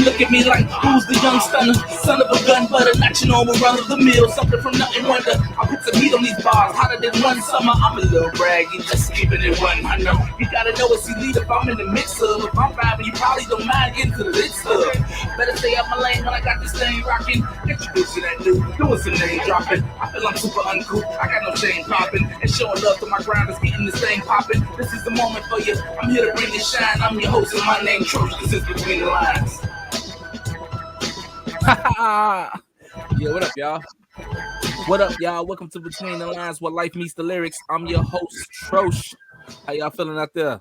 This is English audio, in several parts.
look at me like, who's the young stunner? Son of a gun, butter, not your normal run of the mill. Something from nothing, wonder. I put some meat on these bars, hotter than one summer. I'm a little braggy, just keeping it 100. You gotta know it's elite if I'm in the mix of. If I'm vibing, you probably don't mind getting to the lit stuff. Better stay out my lane when I got this thing rocking. Introduce to that dude, doing some name dropping. I feel I'm super uncool, I got no shame popping. And showing love to my grinders, getting this thing popping. This is the moment for you, I'm here to bring it shine. I'm your host and my name Troche, this is Between the Lines. Yeah, what up, y'all? What up, y'all? Welcome to Between the Lines, where life meets the lyrics. I'm your host, Troche. How y'all feeling out there?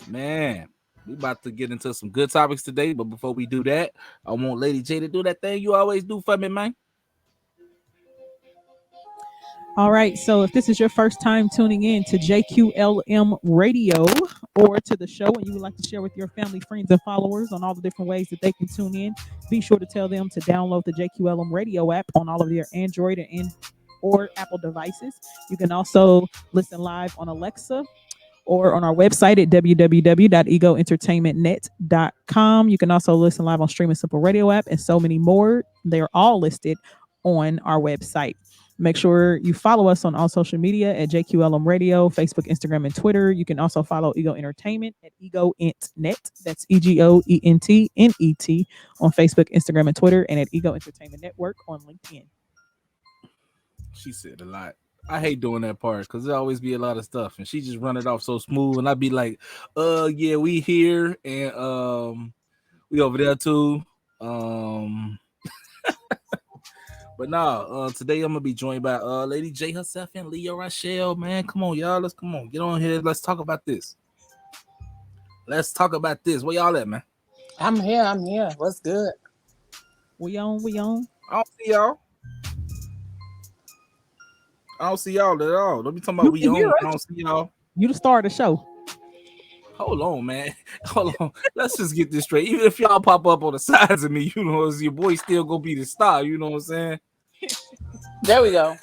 Man, we about to get into some good topics today, but before we do that, I want Lady J to do that thing you always do for me, man. All right, so if this is your first time tuning in to JQLM Radio or to the show and you would like to share with your family, friends, and followers on all the different ways that they can tune in, be sure to tell them to download the JQLM Radio app on all of their Android or Apple devices. You can also listen live on Alexa or on our website at www.egoentertainmentnet.com. You can also listen live on Streaming Simple Radio app and so many more. They're all listed on our website. Make sure you follow us on all social media at JQLM Radio, Facebook, Instagram, and Twitter. You can also follow Ego Entertainment at EgoEntNet. That's EgoEntNet on Facebook, Instagram, and Twitter, and at Ego Entertainment Network on LinkedIn. She said a lot. I hate doing that part because there always be a lot of stuff, and she just run it off so smooth, and I'd be like, yeah, we here, and we over there too. But nah, today I'm gonna be joined by Lady J herself and Leo Rochelle. Man, come on, y'all. Come on, get on here. Let's talk about this. Where y'all at, man? I'm here. What's good? We on. I don't see y'all. I don't see y'all at all. Don't be talking about we on. I don't see y'all. You the star of the show. Hold on, man. Hold on. Let's just get this straight. Even if y'all pop up on the sides of me, you know, your boy still gonna be the star. You know what I'm saying? There we go.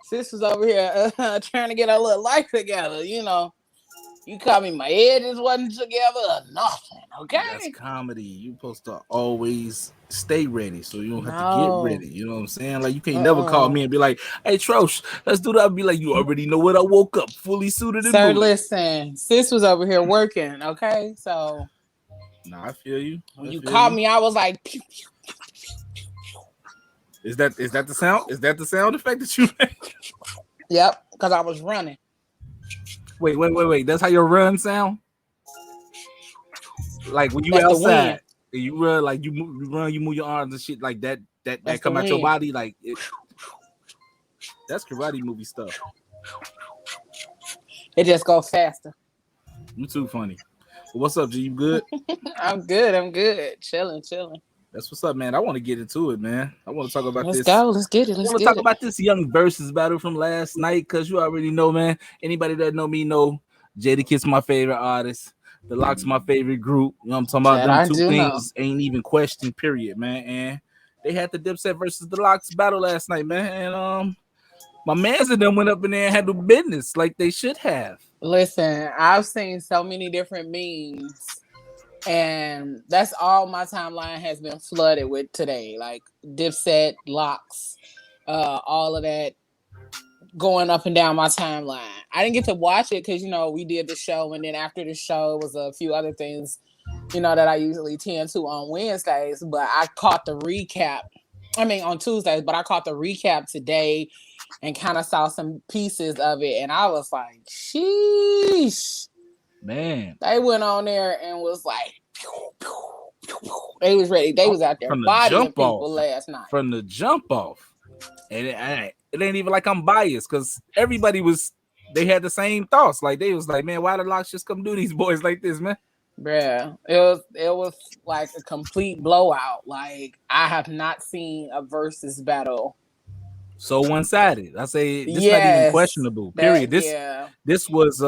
Sis was over here trying to get our little life together. You know, you caught me. My edges wasn't together or nothing. Okay, that's comedy. You supposed to always stay ready, so you don't have to get ready. You know what I'm saying? Like you can't never call me and be like, "Hey, Troche, let's do that." I'll be like, "You already know what I woke up fully suited." And sir, moving. Listen, sis was over here working. Okay, so nah, I feel you. When you called me, I was like, pew, pew, pew, pew, pew, pew. Is that the sound? Is that the sound effect that you make? Yep, because I was running. Wait. That's how your run sound? Like when you outside and you run, like you move your arms and shit like that. That come out your body like it. That's karate movie stuff. It just goes faster. You too funny. Well, what's up, G? You good? I'm good. Chilling. That's what's up, man. I want to get into it, man. I want to talk about this. Let's get it. I want to talk about this young Verzuz battle from last night because you already know, man. Anybody that know me know Jadakiss my favorite artist. The Lox my favorite group. You know what I'm talking about? Them two things ain't even questioned, period, man. And they had the Dipset versus the Lox battle last night, man. And my mans and them went up in there and handled business like they should have. Listen, I've seen so many different memes. And that's all my timeline has been flooded with today. Like Dipset, Lox, all of that going up and down my timeline. I didn't get to watch it because, you know, we did the show. And then after the show, it was a few other things, you know, that I usually tend to on Wednesdays. But I caught the recap. On Tuesdays. But I caught the recap today and kind of saw some pieces of it. And I was like, sheesh. Man, they went on there and was like, pew, pew, pew, pew. They was ready. They was out there bodying people last night. From the jump off. And it ain't even like I'm biased because they had the same thoughts. Like they was like, man, why the Lox just come do these boys like this, man? Bruh, it was like a complete blowout. Like I have not seen a Verzuz battle so one-sided. I say this not even questionable. Period. This was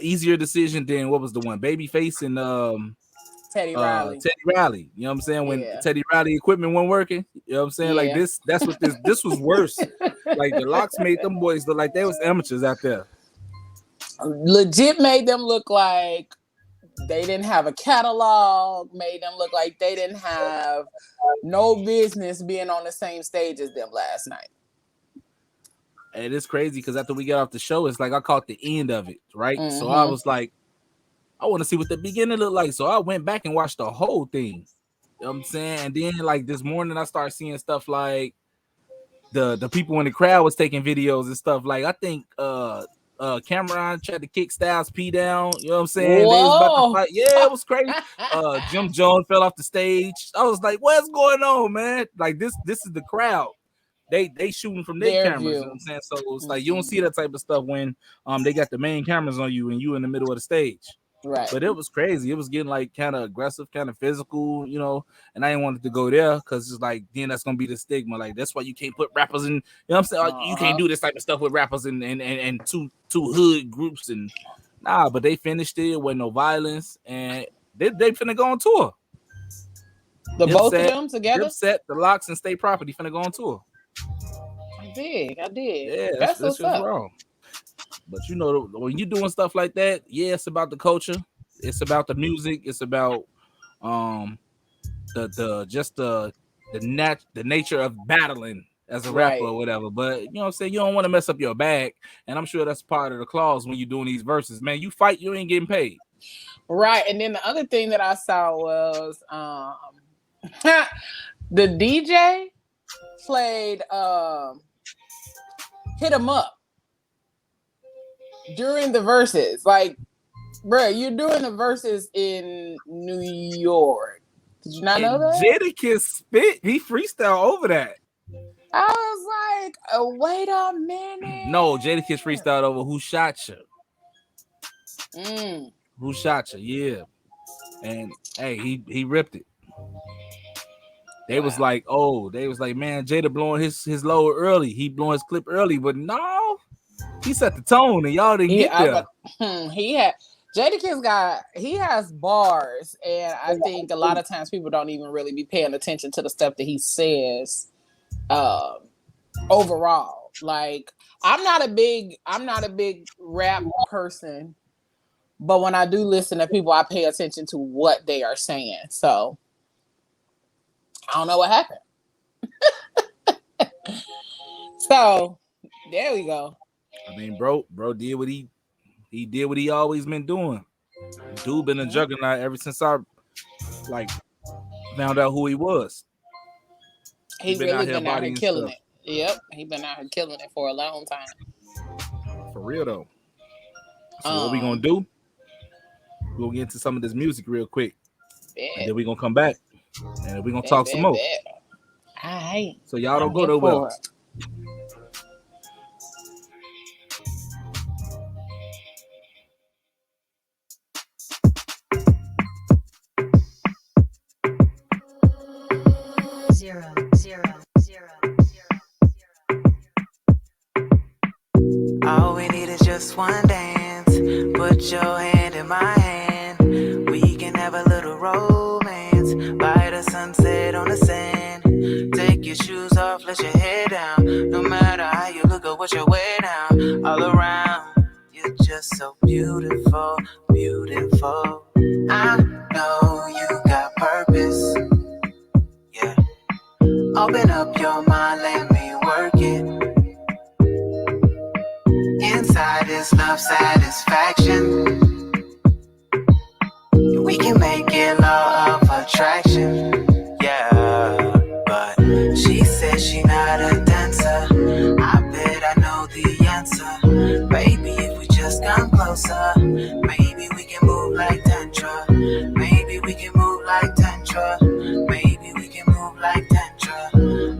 easier decision than what was the one? Babyface and Teddy Riley. You know what I'm saying? When Teddy Riley equipment wasn't working, you know what I'm saying? Like that's what this was worse. Like the Lox made them boys look like they was amateurs out there. Legit made them look like they didn't have a catalog, made them look like they didn't have no business being on the same stage as them last night. And it's crazy because after we got off the show, it's like I caught the end of it, right? Mm-hmm. So I was like, I want to see what the beginning looked like. So I went back and watched the whole thing. You know what I'm saying? And then like this morning, I started seeing stuff like the people in the crowd was taking videos and stuff. Like I think Cameron tried to kick Styles P down. You know what I'm saying? They was about to fight. Yeah, it was crazy. Jim Jones fell off the stage. I was like, what's going on, man? Like this is the crowd. They shooting from their cameras. You know what I'm saying? So it's like you don't see that type of stuff when they got the main cameras on you and you in the middle of the stage. Right. But it was crazy. It was getting like kind of aggressive, kind of physical, you know. And I didn't want it to go there because it's like then that's gonna be the stigma. Like that's why you can't put rappers in. You know what I'm saying? Like, you can't do this type of stuff with rappers and two hood groups and nah. But they finished it with no violence and they finna go on tour. Both of them together. Dipset, the Locks, and State Property finna go on tour. I did. Yeah, that's just wrong. But you know, when you're doing stuff like that, yeah, it's about the culture, it's about the music, it's about the nature of battling as a rapper or whatever. But you know what I'm saying, you don't want to mess up your bag, and I'm sure that's part of the clause when you're doing these verses. Man, you fight, you ain't getting paid. Right, and then the other thing that I saw was the DJ played Hit 'Em Up during the verses. Like, bruh, you're doing the verses in New York. Did you not know that? Jadakiss spit. He freestyle over that. I was like, oh, wait a minute. No, Jadakiss freestyled over Who Shot You. Who Shot You, yeah. And hey, he ripped it. They was like, man, Jada blowing his load early. He blowing his clip early, but no, he set the tone and y'all didn't get there. Jadakiss he has bars, and I think a lot of times people don't even really be paying attention to the stuff that he says. Overall, like I'm not a big rap person, but when I do listen to people, I pay attention to what they are saying. So I don't know what happened. So there we go. I mean, bro did what he did what he always been doing. Dude been a juggernaut ever since I like found out who he was. He's really been out here killing it. Yep, he been out here killing it for a long time. For real though. So what we gonna do? We'll get into some of this music real quick, and then we gonna come back and we gonna talk some more. All right. So y'all don't go nowhere. 0, 0, 0, 0. All we need is just one dance. Put your hand in my hand. We can have a little romance by the sunset on the sand. Take your shoes off, let your head down. No matter how you look or what you wear down. All around, you're just so beautiful, beautiful. I know you got purpose. Yeah. Open up your mind, let me work it. Inside is love satisfaction. We can make it law of attraction. Yeah, but she says she not a dancer. I bet I know the answer. Baby, if we just come closer, maybe we can move like Tantra. Maybe we can move like Tantra. Maybe we can move like Tantra.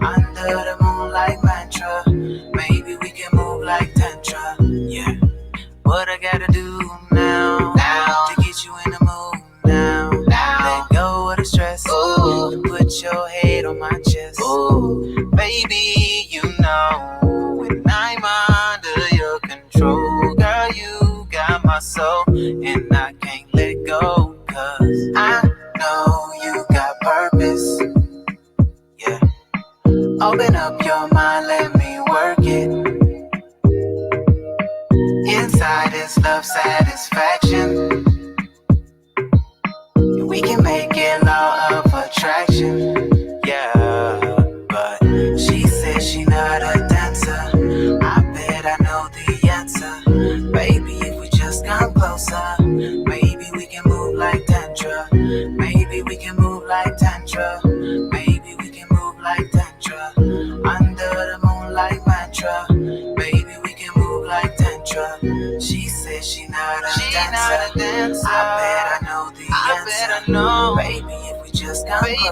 Under the moonlight mantra. Maybe we can move like Tantra. Yeah. What I gotta do now to get you in the mood now. Let go of the stress. Ooh. Put your head on my chest. Ooh. Baby, you know when I'm under your control, girl, you got my soul, and I can't let go, 'cause I know you got purpose. Yeah. Open up your mind, let me work it. Inside is love satisfaction.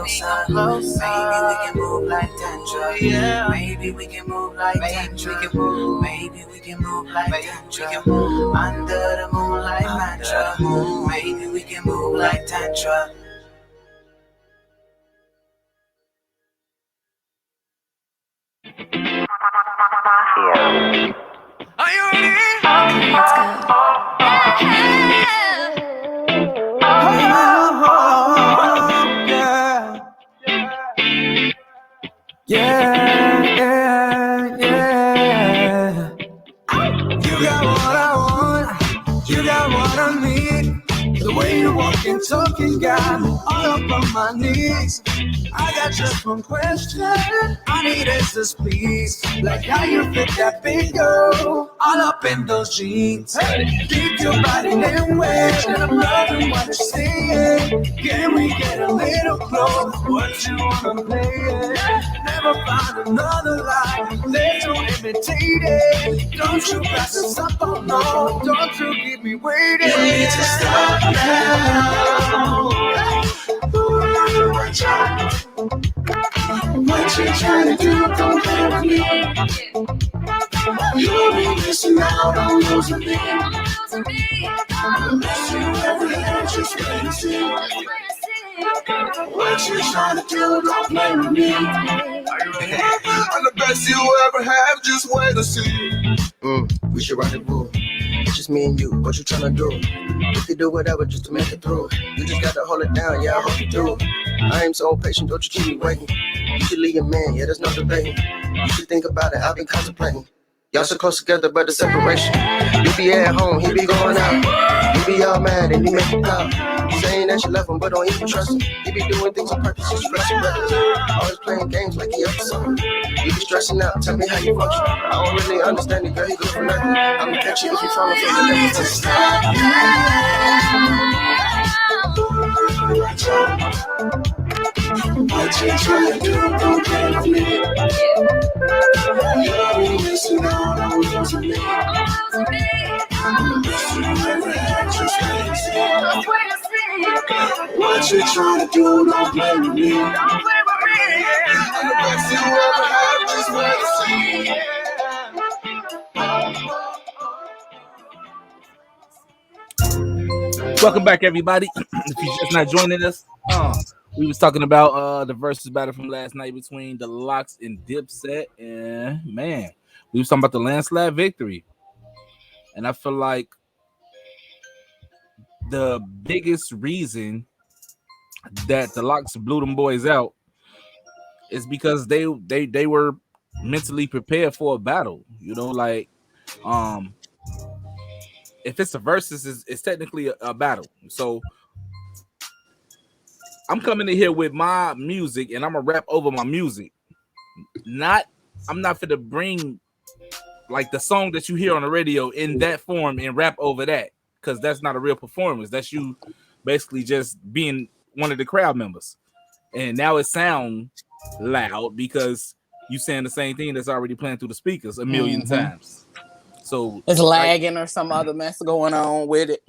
closer. Maybe we can move like Tantra. Yeah. Maybe we can move like Tantra. Maybe we can move like Tantra. Under the moonlight mantra. Maybe we can move like Tantra. Are you ready? Okay, let's go. Yeah. You got what I want, you got what I need. The way you walk and talk, you got me all up on my knees. I got just one question, I need answers please. Like how you fit that bingo, all up in those jeans. Keep your body in wet, and I'm loving what you're saying. Can we get a little close? What you wanna play? Never find another lie, there's no imitating. Don't you pass us up, oh no, don't you keep me waiting. You need to stop now. What you trying to do, don't play with me. You'll be missing out on losing me. Unless you ever had, just wait and see. What you trying to do, don't play with me. I'm the best you ever have, just wait and see. We should rendezvous. It's just me and you, what you tryna do? We could do whatever just to make it through. You just gotta hold it down, yeah, I hope you do. I am so patient, don't you keep me waiting. You should leave your man, yeah, there's no debating. You should think about it, I've been contemplating. Y'all so close together, but the separation. You be at home, he be going out. You be all mad and he make you proud. Saying that you love him, but don't even trust him. He be doing things on purpose, just stressing brothers. Always playing games like he up to something. You be stressing out, tell me how you function. I don't really understand it, girl, he good for nothing. I'm gonna catch you if you fall from the left to stop what you trying to do, don't play with me. You're missing out on losing me. What you trying to do, don't play with me. I'm the best you ever had, just wait to see. Welcome back, everybody. If you're just not joining us, we was talking about the versus battle from last night between the Locks and Dipset, and man, we was talking about the landslide victory. And I feel like the biggest reason that the Locks blew them boys out is because they were mentally prepared for a battle. You know, like if it's a versus, it's technically a battle. So I'm coming in here with my music and I'm gonna rap over my music. I'm not gonna bring like the song that you hear on the radio in that form and rap over that, because that's not a real performance. That's you basically just being one of the crowd members. And now it sounds loud because you saying the same thing that's already playing through the speakers a million times. So it's lagging or some other mess going on with it.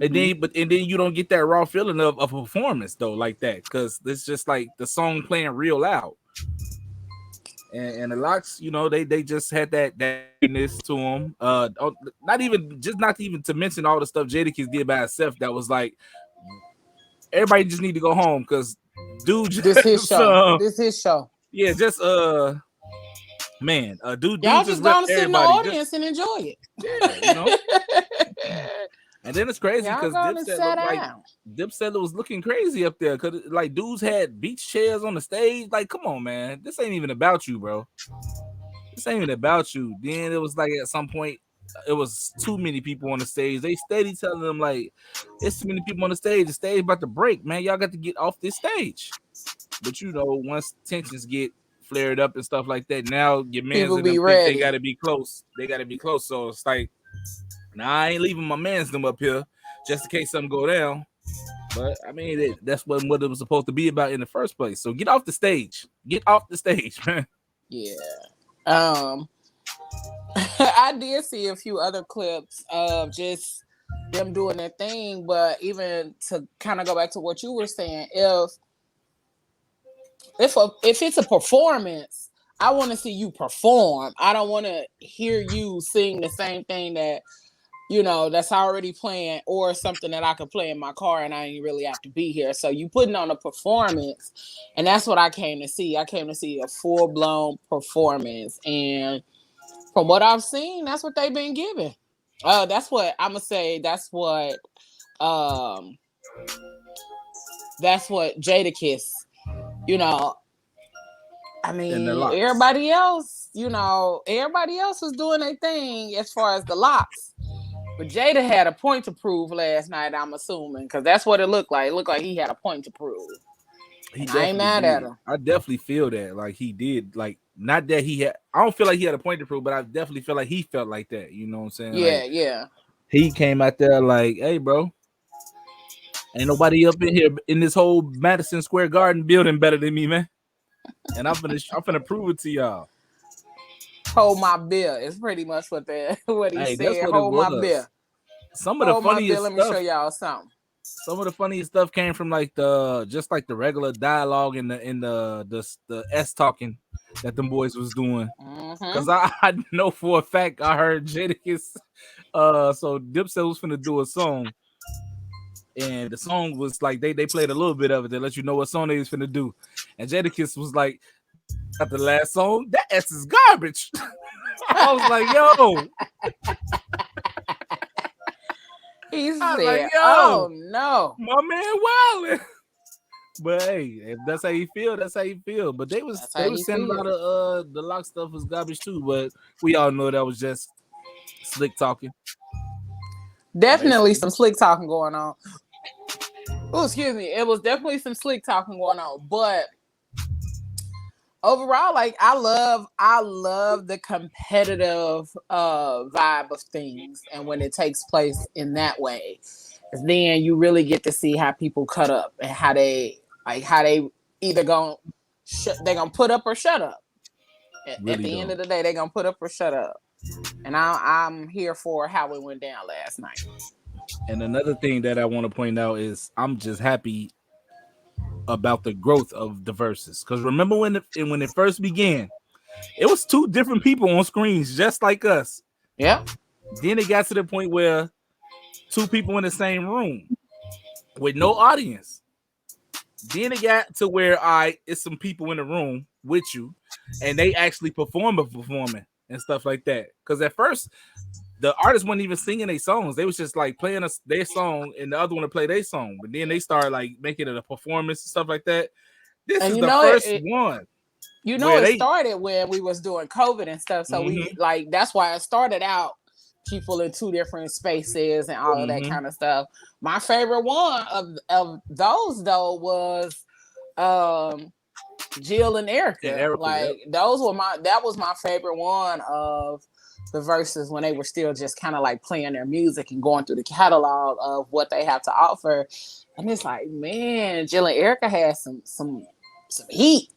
And then you don't get that raw feeling of a performance though, like that, because it's just like the song playing real loud. And the Locks, you know, they just had thatness to them. Not even to mention all the stuff Jadakiss did by himself. That was like everybody just need to go home because dude, this his show. This his show. Yeah, just man, dude, y'all just gonna sit in the audience and enjoy it. Yeah, you know. And then it's crazy because Dipset was looking crazy up there because like dudes had beach chairs on the stage. Like, come on, man, this ain't even about you, bro. This ain't even about you. Then it was like at some point it was too many people on the stage. They steady telling them like it's too many people on the stage. The stage about to break, man. Y'all got to get off this stage. But you know, once tensions get flared up and stuff like that, now your man's in them think they gotta be close. They gotta be close. So it's like, now I ain't leaving my man's them up here just in case something go down. But I mean, that's what it was supposed to be about in the first place. So get off the stage. Get off the stage, man. Yeah. I did see a few other clips of just them doing their thing, but even to kind of go back to what you were saying, if if it's a performance, I want to see you perform. I don't want to hear you sing the same thing that, you know, that's already playing, or something that I could play in my car and I ain't really have to be here. So you putting on a performance, and that's what I came to see. I came to see a full-blown performance, and from what I've seen, that's what they've been giving. That's what I'm gonna say. That's what Jadakiss, you know, I mean, everybody else, you know, everybody else was doing their thing as far as the locks. But Jada had a point to prove last night, I'm assuming, because that's what it looked like. It looked like he had a point to prove. I ain't mad at him. I definitely feel that. Like, he did. Like, not that he had, I don't feel like he had a point to prove, but I definitely feel like he felt like that. You know what I'm saying? Yeah, like, yeah. He came out there like, hey, bro, ain't nobody up in here in this whole Madison Square Garden building better than me, man. And I'm finna prove it to y'all. Hold my beer. It's pretty much what he said. Hold my beer. Some of the funniest stuff. Let me show y'all something. Some of the funniest stuff came from like the regular dialogue in the S talking that them boys was doing. Because I know for a fact I heard Jadakiss. So Dipset was finna do a song. And the song was like they played a little bit of it to let you know what song they was finna do. And Jadakiss was like, at the last song, that S is garbage. I was like, yo. He said, like, yo, oh no, my man wildin'. But hey, if that's how you feel, that's how you feel. But they was saying a lot of the lock stuff was garbage too. But we all know that was just slick talking. Definitely some slick talking going on. Oh, excuse me. It was definitely some slick talking going on. But overall, like, I love the competitive vibe of things, and when it takes place in that way, then you really get to see how people cut up and how they either gonna put up or shut up. Really at the end of the day, they're gonna put up or shut up. And I'm here for how it went down last night. And another thing that I want to point out is I'm just happy about the growth of the Verzuz. Because remember when it first began, it was two different people on screens just like us. Yeah. Then it got to the point where two people in the same room with no audience. Then it got to where it's some people in the room with you, and they actually performing and stuff like that. Because at first, the artists weren't even singing their songs. They was just like playing their song and the other one to play their song. But then they started like making it a performance and stuff like that. This is the first one. You know, it started when we was doing COVID and stuff. So we like, that's why it started out people in two different spaces and all of that kind of stuff. My favorite one of those though was Jill and Erica. Like that was my favorite one of the Verzuz, when they were still just kind of like playing their music and going through the catalog of what they have to offer. And it's like, man, Jill and Erica had some heat.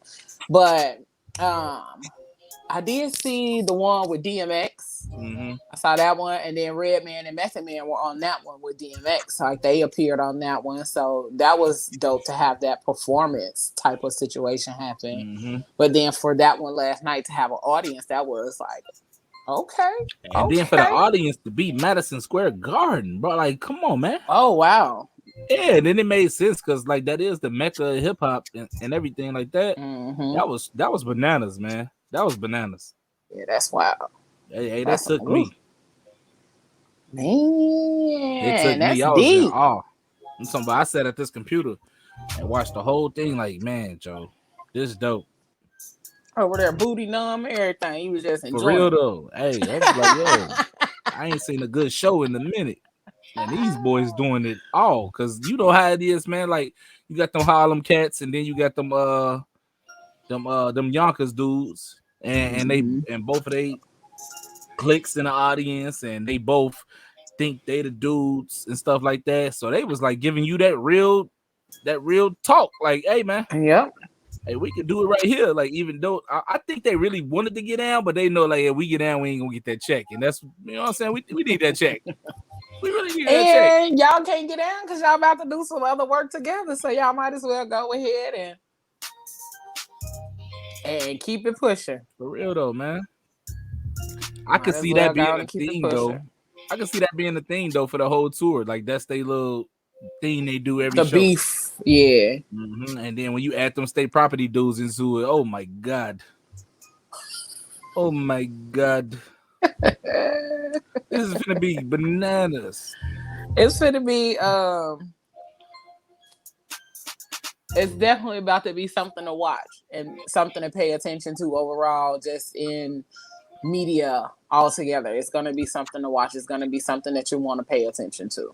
But I did see the one with DMX. I saw that one, and then Redman and Method Man were on that one with DMX. Like, they appeared on that one, so that was dope to have that performance type of situation happen. But then for that one last night to have an audience, that was like, okay. And then for the audience to be Madison Square Garden, bro, like, come on, man. Oh wow. Yeah, and then it made sense because like that is the mecca of hip hop and everything like that. That was bananas, man. That was bananas. Yeah, that's wild. Hey, that took me. Man, it took me. I was in awe. I'm talking about, I sat at this computer and watched the whole thing. Like, man, Joe, this is dope. Over there, booty numb, everything. He was just enjoying. For real though. Hey, I was like, yo, I ain't seen a good show in a minute. And these boys doing it all, because you know how it is, man. Like, you got them Harlem Cats, and then you got them Yonkers dudes, and they and both of they cliques in the audience, and they both think they the dudes and stuff like that. So they was like giving you that real talk. Like, hey man, yep. Hey, we could do it right here. Like, even though I think they really wanted to get down, but they know like, if we get down, we ain't gonna get that check. And that's, you know what I'm saying? We need that check. We really need that check. And y'all can't get down because y'all about to do some other work together. So y'all might as well go ahead and and keep it pushing. For real though, man. I could see that being a thing though. I can see that being the thing though for the whole tour. Like that's their little thing they do every show. The beef, yeah. Mm-hmm. And then when you add them state property dudes into it, oh my god, oh my god, this is gonna be bananas. It's gonna be it's definitely about to be something to watch and something to pay attention to overall, just in media altogether. It's gonna be something to watch. It's gonna be something that you want to pay attention to.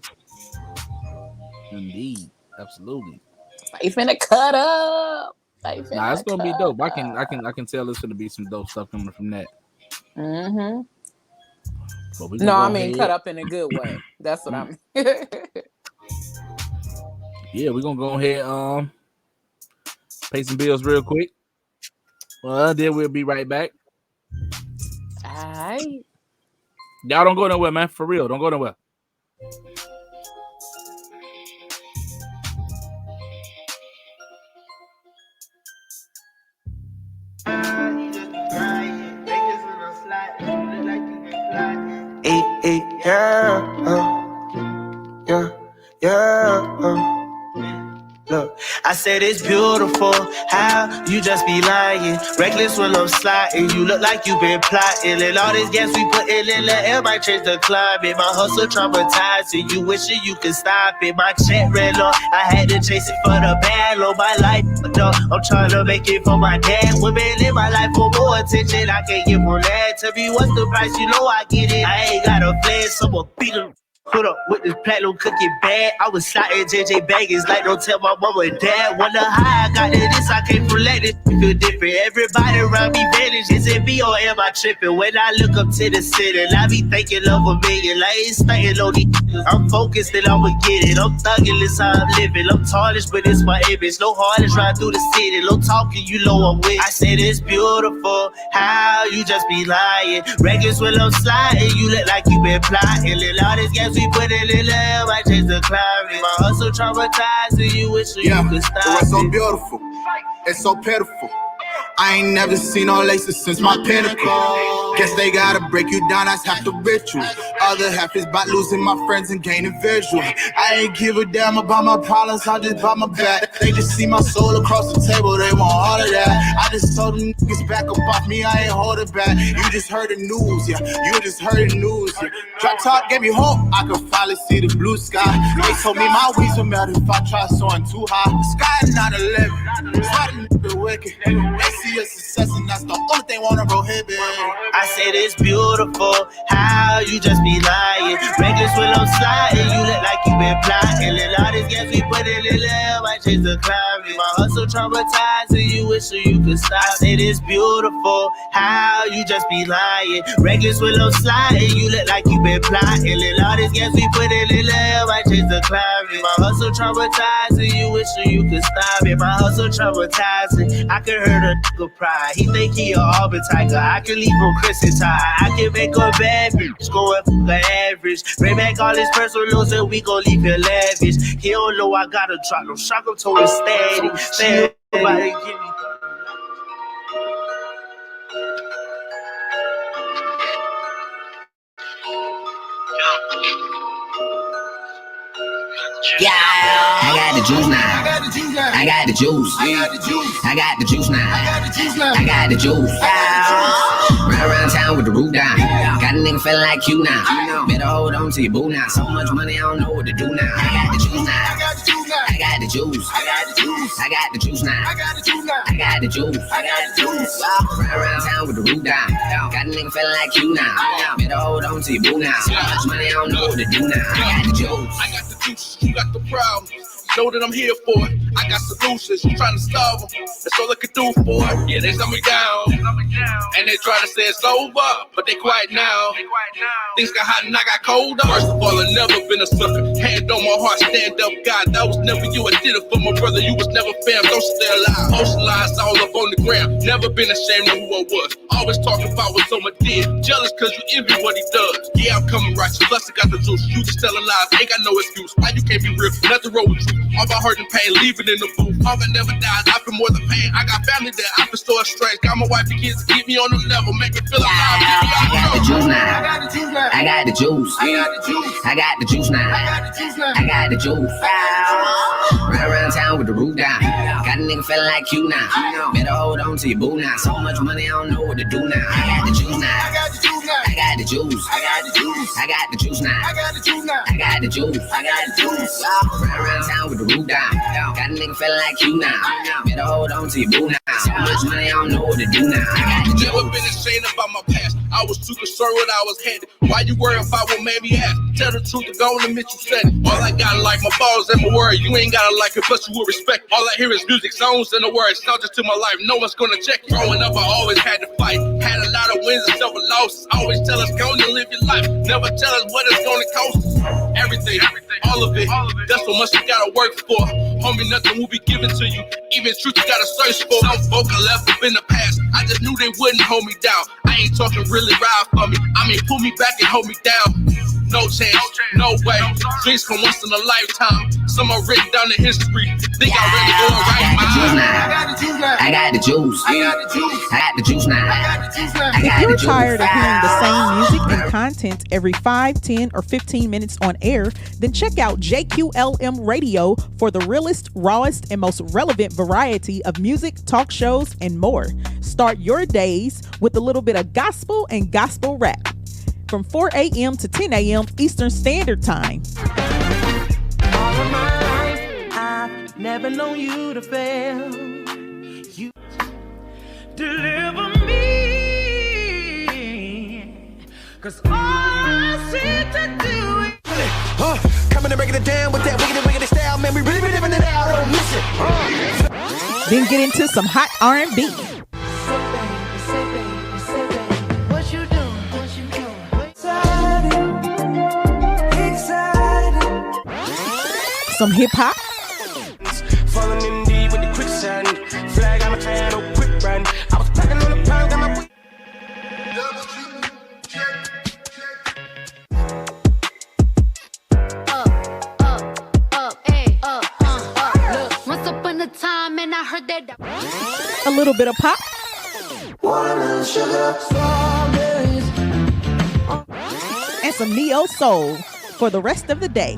Indeed, absolutely. They finna cut up. Nah, it's gonna be dope. I can tell it's gonna be some dope stuff coming from that. Mm-hmm. No, I mean cut up in a good way. That's what I mean. Yeah, we're gonna go ahead pay some bills real quick. Well, then we'll be right back. All right. Y'all don't go nowhere, man. For real, don't go nowhere. Look, I said it's beautiful how you just be lying. Reckless when I'm sliding. You look like you been plotting. And all this gas we put in the air might change the climate. My hustle traumatizing. You wishing you could stop it. My check ran low. I had to chase it for the bad. Low my life. No, I'm trying to make it for my dad. Women in my life for more attention. I can't give more that. Tell me what's the price. You know I get it. I ain't got a plan. Someone beat him. Put up with this platinum cookie bag. I was sliding JJ baggins like don't tell my mama and dad. Wonder how I got to this. I can't relate it. Feel different. Everybody around me vanished. Is it me or am I tripping? When I look up to the city, I be thinking of a million. Like it's staying on these. I'm focused and I'ma get it. I'm thugging this how I'm living. I'm tarnished, but it's my image. No hard to ride through the city. No talking, you know I'm with. I said it's beautiful how you just be lying. Reckless when I'm sliding. You look like you been plotting. And all this gas we put it in the air, I change the climate. My hustle traumatizing you, wish you could stop it. It's so beautiful, it's so pitiful. I ain't never seen no laces since my pinnacle. Guess they gotta break you down, that's half the ritual. Other half is about losing my friends and gaining visual. I ain't give a damn about my problems, I just bought my back. They just see my soul across the table, they want all of that. I just told them niggas back up off me, I ain't hold it back. You just heard the news, yeah, you just heard the news, yeah. Drop top gave me hope, I could finally see the blue sky. They told me my wings would melt if I try soaring too high. The sky is not a limit, it's why the nigga wicked. They see a success and that's the only thing wanna prohibit. I said it's beautiful how you just be lying. Reckless when I'm sliding, you look like you been plotting. And all this gas we put in the air might change the climate. My hustle traumatizing, you wish you could stop. I said it's beautiful how you just be lying. Reckless when I'm sliding, you look like you been plotting. And all this gas we put in the air might change the climate. My hustle traumatizing, you wish you could stop it. My hustle traumatizing, I can hurt a nigga pride. He think he a Auburn Tiger, I can leave him Chris and Ty. I can make a bad bitch go up the average. Bring back all his personal loans and we gon' leave him lavish. He don't know I gotta drop no shock, I'm told him steady. Say nobody give me. Yeah, I got the juice now. I got the juice. I got the juice now. I got the juice. Run around town with the roof down. Got a nigga feeling like you now. Better hold on to your boo now. So much money, I don't know what to do now. I got the juice now. I got the juice. I got the juice now. I got the juice. Run around town with the roof down. Got a nigga feeling like you now. Better hold on to your boo now. So much money, I don't know what to do now. I got the juice. I got the juice. You got the problem. Know that I'm here for it. I got solutions. You trying to solve them. That's all I can do for it. Yeah, they shut me down. And they try to say it's over, but they quiet now. Things got hot and I got colder. First of all, I never been a sucker. Hand on my heart, stand up, God. That was never you. I did it for my brother. You was never fam. Don't stay alive. Socialized all up on the ground. Never been ashamed of who I was. Always talking about what someone did. Jealous cause you envy what he does. Yeah, I'm coming right. So plus I got the juice. You just telling lies. Ain't got no excuse. Why you can't be real? Nothing wrong with you. All about hurt and pain. Leaving in the booth. All that never dies. I feel more than pain. I got family there. I feel so strange. Got my wife and kids to keep me on the level. Make me feel alive. I got the juice now. I got the juice. I got the juice. I got the juice now. I got the juice. Run around town with the roof down. Got a nigga feeling like you now. Better hold on to your boo now. So much money, I don't know what to do now. I got the juice now. I got the juice. I got the juice. I got the juice. I got the juice now. I got the juice now. I got the juice. I got the juice. Run around town with the roof down. Got a nigga feeling like you now. Better hold on to your boo now. So much money, I don't know what to do now. I got the juice. Never been ashamed about my past. I was too concerned what I was headed. Why you worry about what made me ask? Tell the truth and go and admit you said it. All I gotta like my balls and my word. You ain't gotta like it, plus you will respect. All I hear is music, songs, and the words. Subject to my life, no one's gonna check. Growing up, I always had to fight. Had a lot of wins and several losses. Always tell us go and live your life. Never tell us what it's gonna cost us. Everything, all of it. That's what much you gotta work for. Homie, nothing will be given to you. Even truth you gotta search for. Some folk are left up in the past. I just knew they wouldn't hold me down. I ain't talking really ride for me. I mean, pull me back and hold me down. No chance, no way. Dreams come once in a lifetime. Some are written down in history. Think I really doing right mind. I got the juice now. I got the juice. I got the juice. I got the juice now. I got the juice now. If you're tired of hearing the same music and content every 5, 10, or 15 minutes on air, then check out JQLM Radio for the realest, rawest, and most relevant variety of music, talk shows, and more. Start your days with a little bit of gospel and gospel rap from 4 a.m. to 10 a.m. Eastern Standard Time. All of my life, I've never known you to fail. You deliver me, 'cause all I seem to do is coming and breaking it down with that wicked style, man. We really be living it out, don't miss it. Then get into some hot R&B. Some hip hop. Falling in deep with the quicksand. Flag on my hand, no quick run. I was packing on the pound, got my Look, once upon a time, and I heard that. A little bit of pop. And some neo soul for the rest of the day.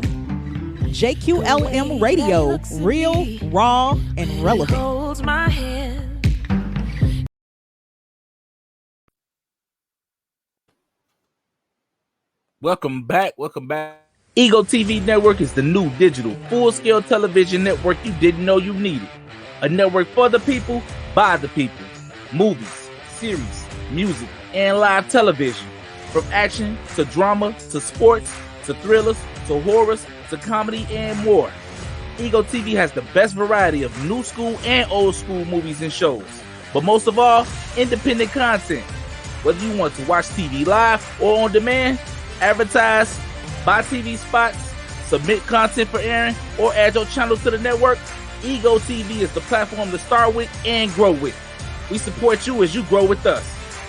JQLM Radio, real, raw, and relevant. Welcome back. Ego TV Network is the new digital full-scale television network you didn't know you needed. A network for the people, by the people. Movies, series, music, and live television. From action to drama to sports to thrillers to horrors to comedy and more. Ego TV has the best variety of new school and old school movies and shows. But most of all, independent content. Whether you want to watch TV live or on demand, advertise, buy TV spots, submit content for airing, or add your channel to the network, Ego TV is the platform to start with and grow with. We support you as you grow with us.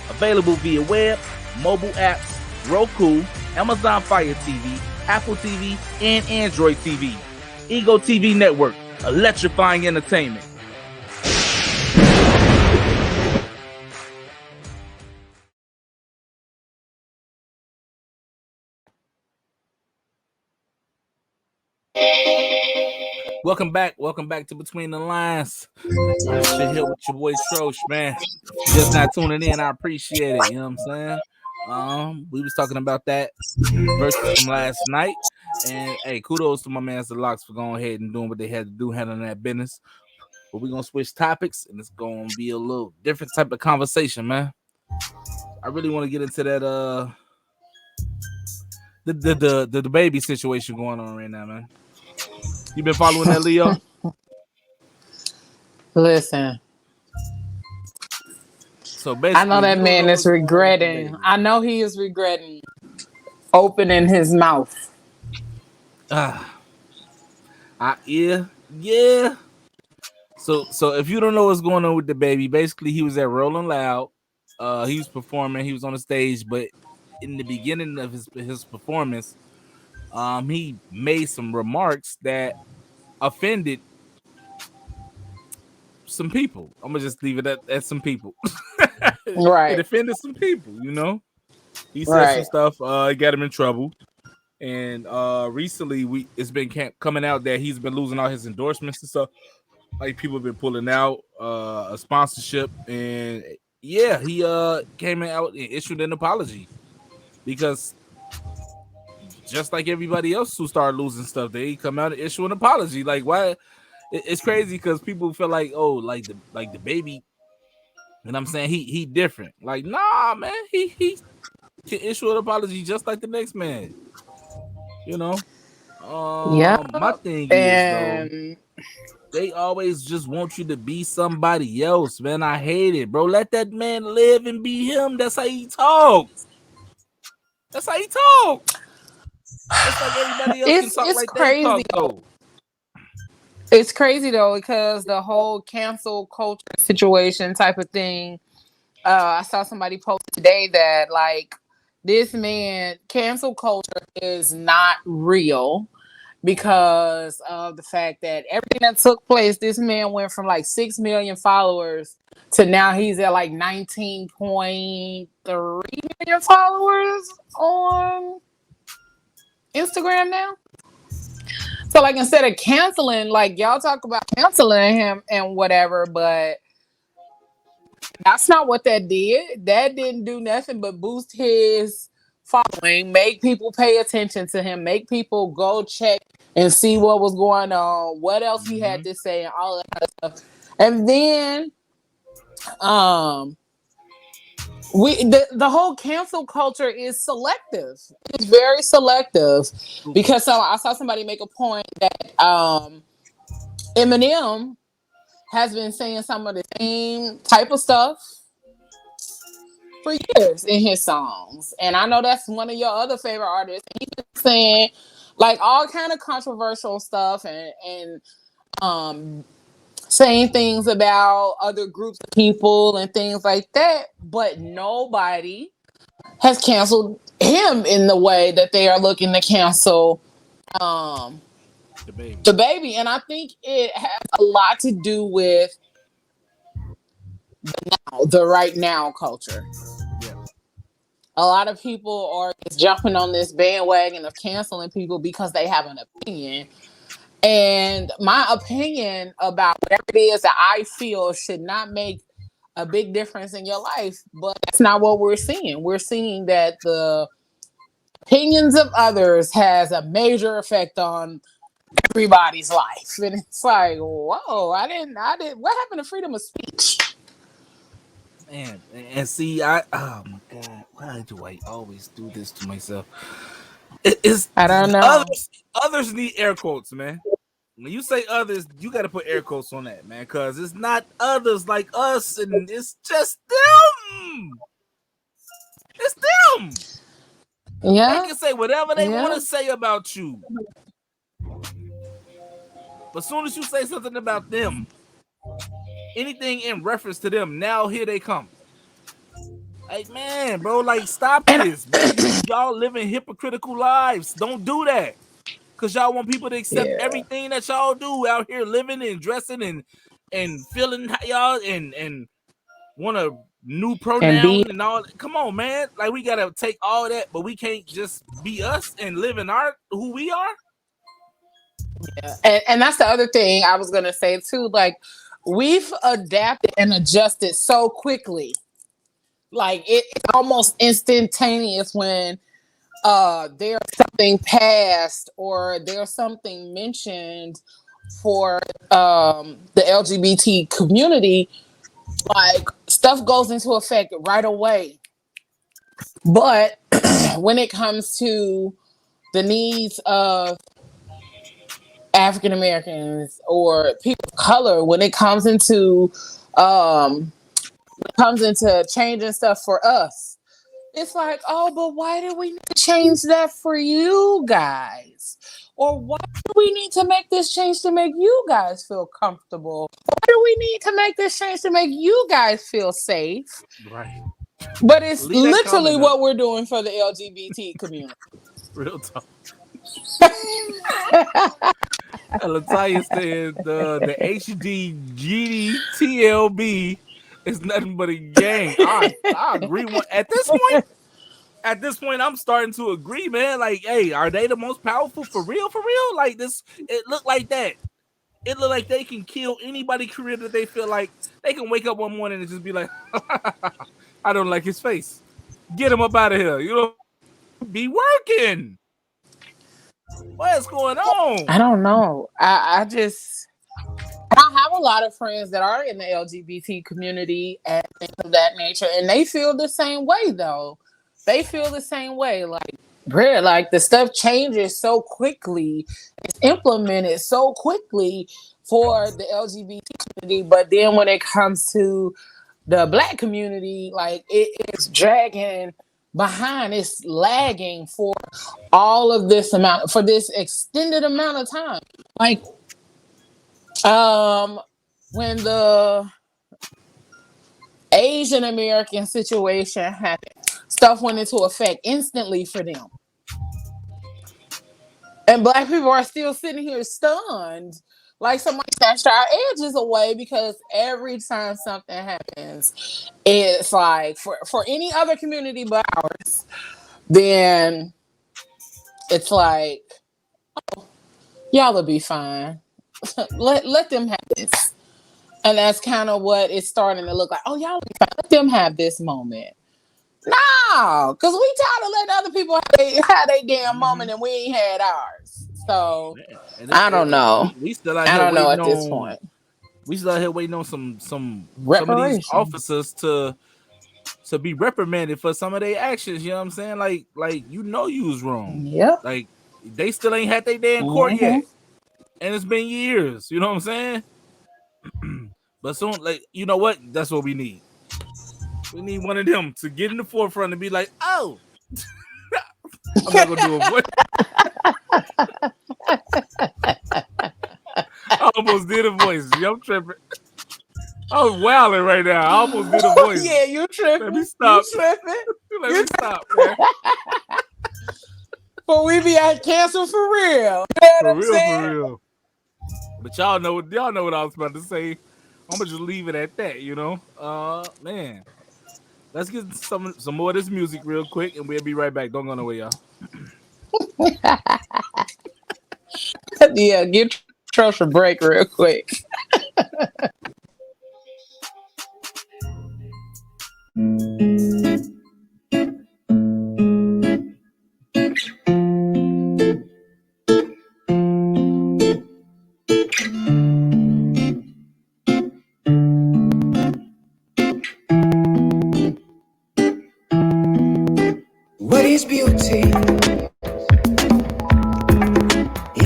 Available via web, mobile apps, Roku, Amazon Fire TV, Apple TV, and Android TV. Ego TV Network, electrifying entertainment. Welcome back to Between the Lines. Shit here with your boy Troche, man. Just not tuning in, I appreciate it. You know what I'm saying? We was talking about that Verzuz from last night, and hey, kudos to my man the Locks for going ahead and doing what they had to do, handling that business. But we're gonna switch topics, and it's gonna be a little different type of conversation, man. I really want to get into that the baby situation going on right now, man. You been following that, Leo? Listen. So I know basically, if that you don't man know is what's going on with the regretting. baby, I know he is regretting opening his mouth. yeah. So if you don't know what's going on with the baby, basically he was at Rolling Loud. He was performing. He was on the stage, but in the beginning of his performance, he made some remarks that offended some people. I'm gonna just leave it at some people. It Right. offended some people. You know, he said some Right. stuff. It got him in trouble. And recently, it's been coming out that he's been losing all his endorsements and stuff. Like people have been pulling out a sponsorship, and yeah, he came out and issued an apology because just like everybody else who started losing stuff, they come out and issue an apology. Like why? It's crazy because people feel like the baby, and I'm saying he different. Like nah, man, he can issue an apology just like the next man. You know. Yeah. My thing is though, And they always just want you to be somebody else, man. I hate it, bro. Let that man live and be him. That's how he talk. That's how he talk. Just like everybody else can talk it's like they crazy talk though. It's crazy though because the whole cancel culture situation type of thing. I saw somebody post today that like this man cancel culture is not real because of the fact that everything that took place, this man went from like 6 million followers to now he's at like 19.3 million followers on Instagram now. So like instead of canceling, like y'all talk about canceling him and whatever, but that's not what that did. That didn't do nothing but boost his following, make people pay attention to him, make people go check and see what was going on, what else he had to say, and all that kind of stuff. And then the whole cancel culture is selective. It's very selective because I saw somebody make a point that Eminem has been saying some of the same type of stuff for years in his songs, and I know that's one of your other favorite artists. He's been saying like all kind of controversial stuff and saying things about other groups of people and things like that, but nobody has canceled him in the way that they are looking to cancel the baby. And I think it has a lot to do with the right now culture. Yeah. A lot of people are just jumping on this bandwagon of canceling people because they have an opinion. And my opinion about whatever it is that I feel should not make a big difference in your life, but that's not what we're seeing. We're seeing that the opinions of others has a major effect on everybody's life. And it's like, whoa, I didn't what happened to freedom of speech? Man, and see, oh my god, why do I always do this to myself? It's I don't know. Others need air quotes, man. When you say others, you got to put air quotes on that, man, because it's not others like us, and it's just them. It's them. Yeah. They can say whatever they want to say about you, but as soon as you say something about them, anything in reference to them, now here they come. Like, man, bro, like, stop this, man. Y'all living hypocritical lives. Don't do that. Because y'all want people to accept everything that y'all do out here living and dressing and feeling y'all and want a new pronoun and all. Come on, man. Like, we got to take all that, but we can't just be us and live in our who we are. Yeah. And that's the other thing I was going to say, too. Like, we've adapted and adjusted so quickly. Like, it's almost instantaneous when there's something passed or there's something mentioned for the LGBT community, like stuff goes into effect right away. But when it comes to the needs of African Americans or people of color, when it comes into when it comes into changing stuff for us, it's like, oh, but why do we need to change that for you guys? Or why do we need to make this change to make you guys feel comfortable? Why do we need to make this change to make you guys feel safe? Right. But it's literally what we're doing for the LGBT community. Real talk. Latoya said the HDGDTLB is nothing but a gang. I agree. At this point, I'm starting to agree, man. Like, hey, are they the most powerful for real? For real? Like this, it looked like that. It looked like they can kill anybody's career that they feel like they can wake up one morning and just be like, I don't like his face. Get him up out of here. You know, be working. What's going on? I don't know. I have a lot of friends that are in the LGBT community and things of that nature, and they feel the same way though. They feel the same way. Like, bruh, like the stuff changes so quickly, it's implemented so quickly for the LGBT community, but then when it comes to the Black community, like it is dragging behind, it's lagging for all of this amount, for this extended amount of time. Like, when the Asian American situation happened, stuff went into effect instantly for them. And Black people are still sitting here stunned. Like somebody snatched our edges away, because every time something happens, it's like for any other community but ours, then it's like, oh, y'all will be fine. let them have this. And that's kind of what it's starting to look like. Oh, y'all will be fine. Let them have this moment. No, because we tired of letting other people have their damn moment and we ain't had ours. So I don't know. We still out I here don't know at waiting this on- point. We still out here waiting on some of these officers to be reprimanded for some of their actions. You know what I'm saying? Like you know you was wrong. Yep. Like they still ain't had their day in court yet, and it's been years. You know what I'm saying? But soon, like, you know what? That's what we need. We need one of them to get in the forefront and be like, oh, I'm not gonna do a voice. I almost did a voice. I'm tripping. I was wilding right now. I almost did a voice. Yeah, you tripping. Let me stop. You tripping. Let me stop, man. But we be at cancel for real. You know what I'm saying? For real. But y'all know what I was about to say. I'm gonna just leave it at that, you know. Man. Let's get some more of this music real quick, and we'll be right back. Don't go nowhere, y'all. Yeah, give Troche a break real quick. What is beauty?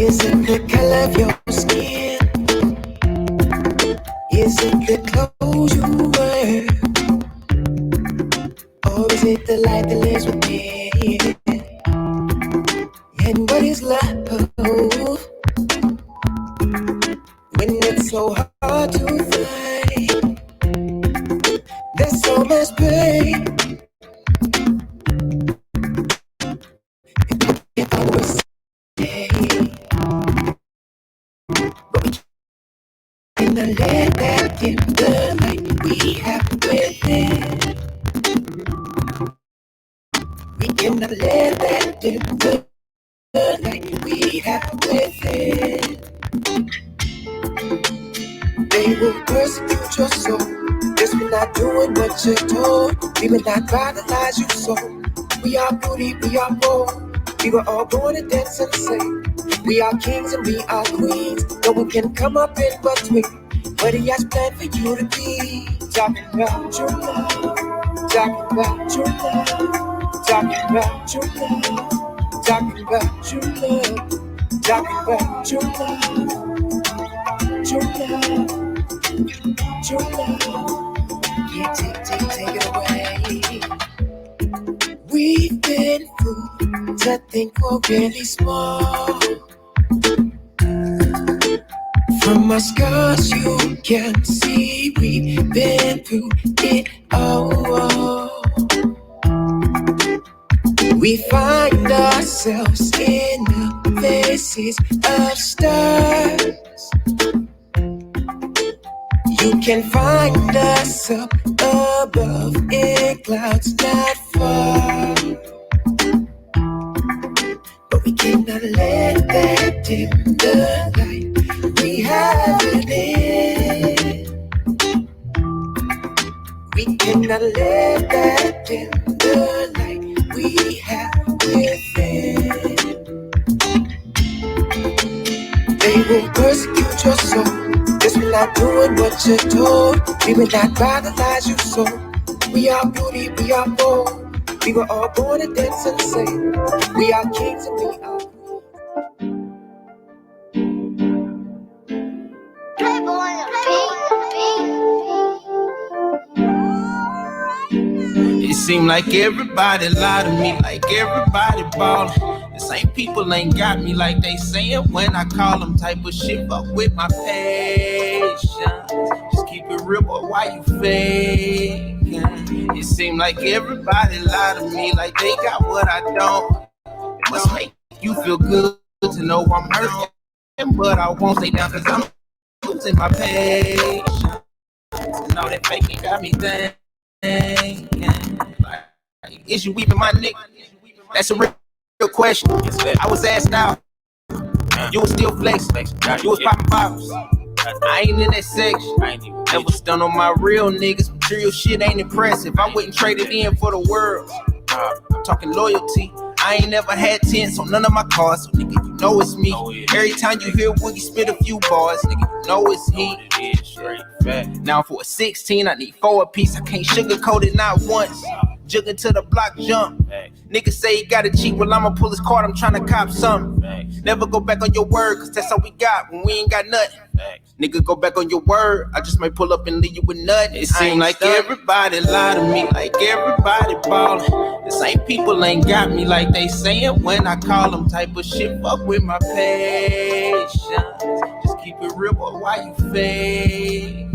Is it the color of your skin? Is it the clothes you wear? Or is it the light that lives within? And what is love? When it's so hard to find, there's so much pain. If I was stay, but we cannot let that dim the light we have within. We cannot let that dim the light we have within. They will persecute your soul. Yes, we're not doing what you're told. We will not buy the lies you sold. We are beauty, we are bold. We were all born to dance and sing. We are kings and we are queens. No one can come up in between. What he has planned for you to be. Talking about your love. Talking about your love. Talking about your love. Talking about your love. Talking about your love. Your love. Your love. Yeah, take to think we're really small. From my scars you can see we've been through it all. We find ourselves in the faces of stars. You can find us up above in clouds not far. But we cannot let that dim the light we have within. We cannot let that dim the light we have within. They will persecute your soul just for not doing what you're told. We will not buy the lies you sold. We are beauty, we are bold. We were all born to dance and sing. We are kings and we are. It seem like everybody lie to me, like everybody ballin'. The same people ain't got me like they sayin' when I call them. Type of shit fuck with my patience. Just keep it real, boy, why you faking? It seem like everybody lie to me like they got what I don't. It must make you feel good to know I'm hurting, but I won't stay down cause I'm losing my patience. Know that faking got me thinking. Is you weeping, my nigga? That's a real question. I was asked out. You was still flexing. You was popping bottles. I ain't in that section. Never stunned on my real niggas. Material shit ain't impressive. I wouldn't trade it in for the world. I'm talking loyalty. I ain't never had tents on none of my cars, so nigga, you know it's me. Every time you hear Woogie spit a few bars, nigga, you know it's he. Now for a 16, I need 4 apiece. I can't sugarcoat it not once. Jugging to the block jump. Nigga say he got a cheat, well I'ma pull his card, I'm tryna cop something. Never go back on your word, cause that's all we got when we ain't got nothing. Nigga, go back on your word, I just might pull up and leave you with nothing. It seem like everybody lie to me, like everybody ballin'. The same people ain't got me like they sayin' when I call them. Type of shit fuck with my patience. Just keep it real, boy, why you faking?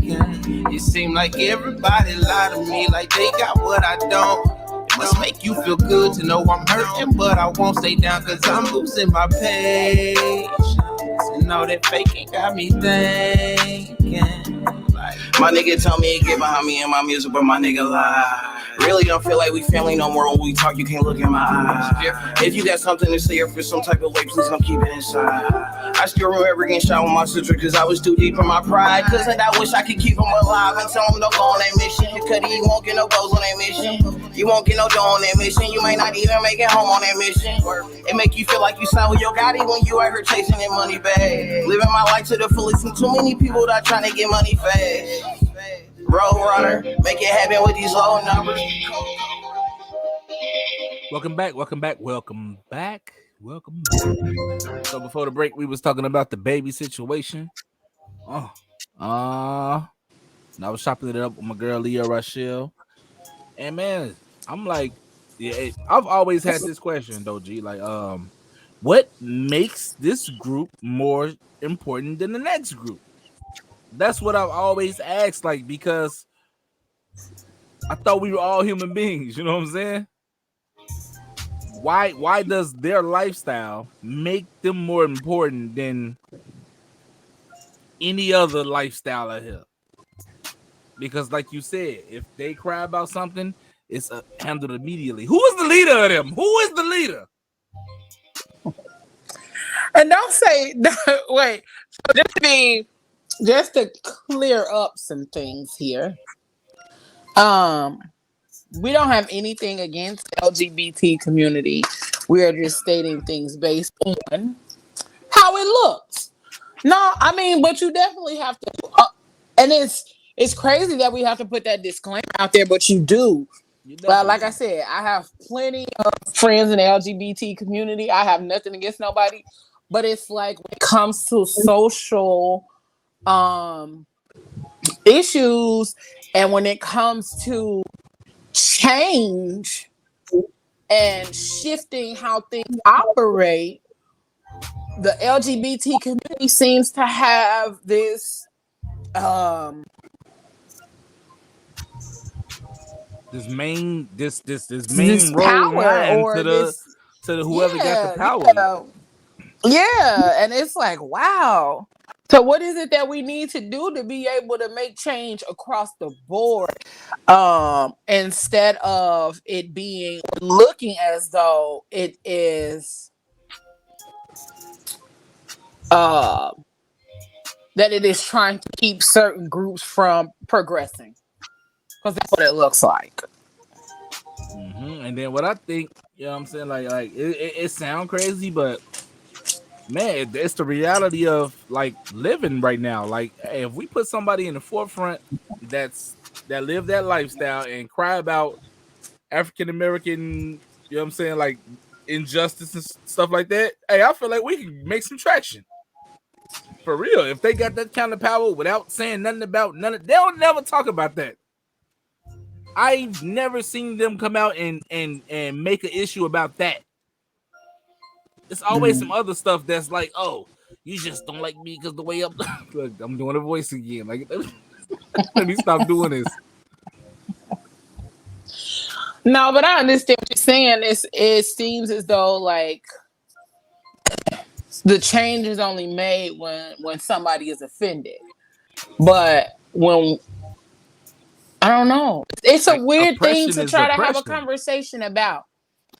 It seem like everybody lie to me like they got what I don't. It must make you feel good to know I'm hurting, but I won't stay down cause I'm losing my patience. And all that faking got me thinking. My nigga told me to get behind me and my music, but my nigga lie. Really don't feel like we family no more. When we talk, you can't look in my eyes. If you got something to say or for some type of way, please don't keep it inside. I still remember getting shot with my sister cause I was too deep in my pride. Cause I wish I could keep him alive and tell him don't go on that mission. Cause he won't get no goals on that mission. You won't get no dough on that mission. You might not even make it home on that mission. It make you feel like you sound with your Gotti when you out here chasing that money bag. Living my life to the fullest and too many people that trying to get money fast. Road runner, make it happen with these low numbers. Welcome back. So before the break, we was talking about the baby situation. And I was chopping it up with my girl Leah Rochelle. And man, I'm like, yeah, I've always had this question though, G. Like, what makes this group more important than the next group? That's what I've always asked, like, because I thought we were all human beings, you know what I'm saying? Why does their lifestyle make them more important than any other lifestyle out here? Because like you said, if they cry about something, it's handled immediately. Who is the leader of them? Who is the leader? And don't say, wait, so just to clear up some things here. We don't have anything against LGBT community. We are just stating things based on how it looks. No, I mean, but you definitely have to, and it's crazy that we have to put that disclaimer out there, but you do. Well, like I said, I have plenty of friends in the LGBT community. I have nothing against nobody, but it's like when it comes to social issues and when it comes to change, and shifting how things operate, the LGBT community seems to have this this main role power line or to this whoever got the power. Yeah, and it's like, wow. So what is it that we need to do to be able to make change across the board? Instead of it being looking as though it is that it is trying to keep certain groups from progressing. Because that's what it looks like. And then what I think, you know what I'm saying, like it sounds crazy, but man, it's the reality of like living right now. Like, hey, if we put somebody in the forefront that live that lifestyle and cry about African American, you know what I'm saying, like injustice and stuff like that, hey, I feel like we can make some traction. For real. If they got that kind of power without saying nothing about they'll never talk about that. I've never seen them come out and make an issue about that. It's always some other stuff that's like, oh, you just don't like me because the way up. Look, I'm doing a voice again. Like, let me stop doing this. No, but I understand what you're saying. It seems as though like the change is only made when somebody is offended. But when I don't know, it's a weird thing to try to have a conversation about.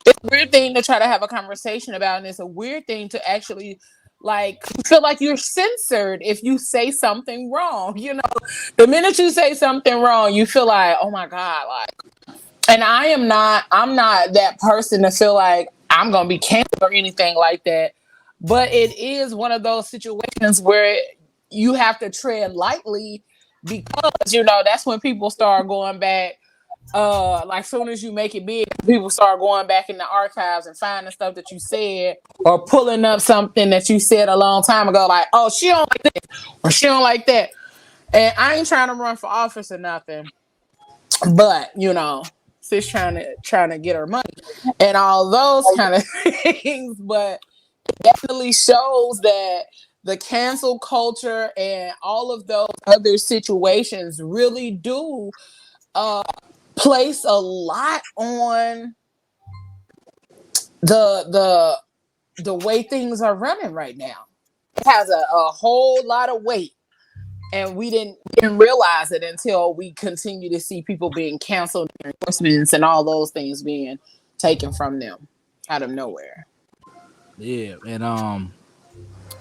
It's a weird thing to try to have a conversation about, and it's a weird thing to actually like feel like you're censored if you say something wrong. You know, the minute you say something wrong, you feel like, oh my God, like. And I'm not that person to feel like I'm gonna be canceled or anything like that. But it is one of those situations where you have to tread lightly because, you know, that's when people start going back. Like soon as you make it big, people start going back in the archives and finding stuff that you said or pulling up something that you said a long time ago, like, oh, she don't like this or she don't like that. And I ain't trying to run for office or nothing, but you know, she's trying to get her money and all those kind of things. But it definitely shows that the cancel culture and all of those other situations really do place a lot on the way things are running right now. It has a whole lot of weight, and we didn't realize it until we continue to see people being canceled, endorsements, and all those things being taken from them out of nowhere. Yeah, and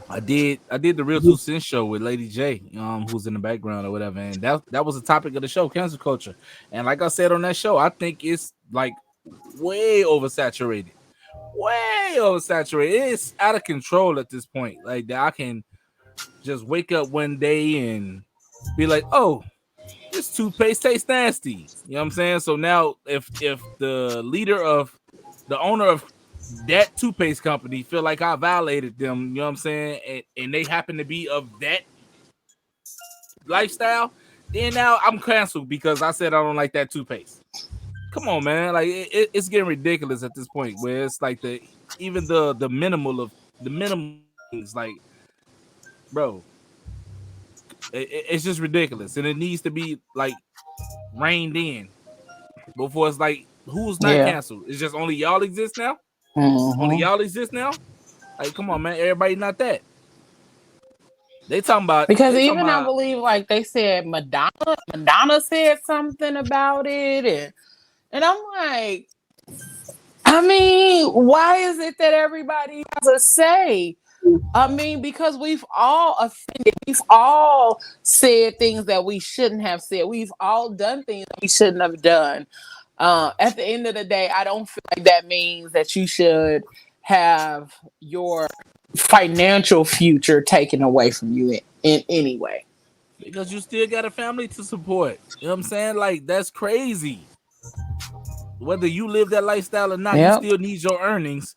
I did the Real 2 Cents show with Lady J, who's in the background or whatever, and that was the topic of the show, cancel culture. And like I said on that show, I think it's like way oversaturated. It's out of control at this point. Like that I can just wake up one day and be like, oh, this toothpaste tastes nasty. You know what I'm saying? So now if the owner of that toothpaste company feel like I violated them, you know what I'm saying, and they happen to be of that lifestyle, then now I'm canceled because I said I don't like that toothpaste. Come on, man. Like it's getting ridiculous at this point where it's like the minimal things, like, bro, it's just ridiculous, and it needs to be like reined in before it's like, who's not canceled? It's just only y'all exist now. Only y'all exist now. Like, come on, man. Everybody not that. They talking about because even I believe like they said Madonna said something about it, and I'm like, I mean, why is it that everybody has a say? I mean, because we've all offended, we've all said things that we shouldn't have said, we've all done things that we shouldn't have done. At the end of the day, I don't feel like that means that you should have your financial future taken away from you in any way. Because you still got a family to support. You know what I'm saying? Like, that's crazy. Whether you live that lifestyle or not, you still need your earnings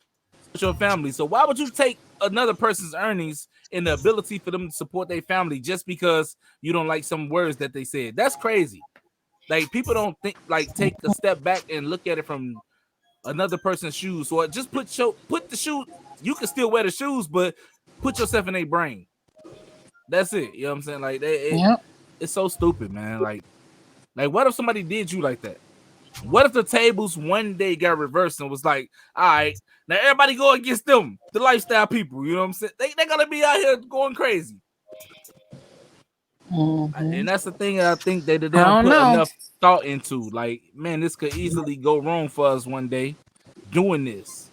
with your family. So why would you take another person's earnings and the ability for them to support their family just because you don't like some words that they said? That's crazy. Like, people don't think, like, take a step back and look at it from another person's shoes, or just put the shoe. You can still wear the shoes, but put yourself in their brain. That's it. You know what I'm saying? Like it's so stupid, man. Like what if somebody did you like that? What if the tables one day got reversed and was like, all right, now everybody go against them, the lifestyle people, you know what I'm saying? They're gonna be out here going crazy. And that's the thing I think they didn't put enough thought into. Like, man, this could easily go wrong for us one day doing this.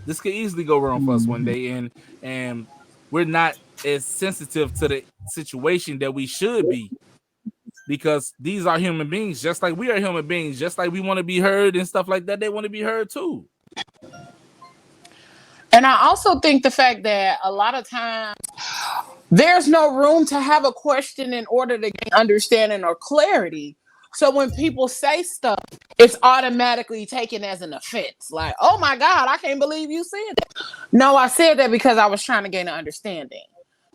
This could easily go wrong for us one day, and we're not as sensitive to the situation that we should be. Because these are human beings, just like we are human beings, just like we want to be heard and stuff like that. They want to be heard too. And I also think the fact that a lot of times there's no room to have a question in order to gain understanding or clarity. So when people say stuff, it's automatically taken as an offense. Like, oh my God, I can't believe you said that. No, I said that because I was trying to gain an understanding.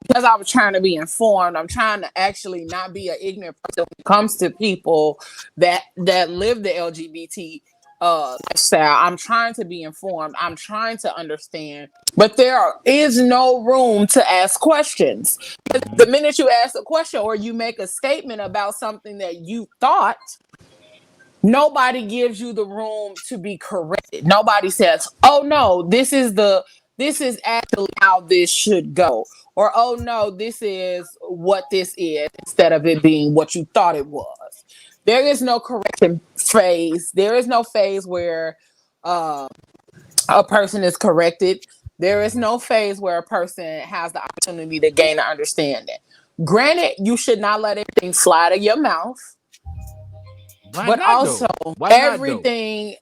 Because I was trying to be informed. I'm trying to actually not be an ignorant person when it comes to people that live the LGBT lifestyle. I'm trying to be informed. I'm trying to understand. But there is no room to ask questions. The minute you ask a question or you make a statement about something that you thought, nobody gives you the room to be corrected. Nobody says, oh no, this is actually how this should go. Or, oh no, this is what this is, instead of it being what you thought it was. There is no correction phase. There is no phase where a person is corrected. There is no phase where a person has the opportunity to gain an understanding. Granted, you should not let everything fly out of your mouth. But also, everything...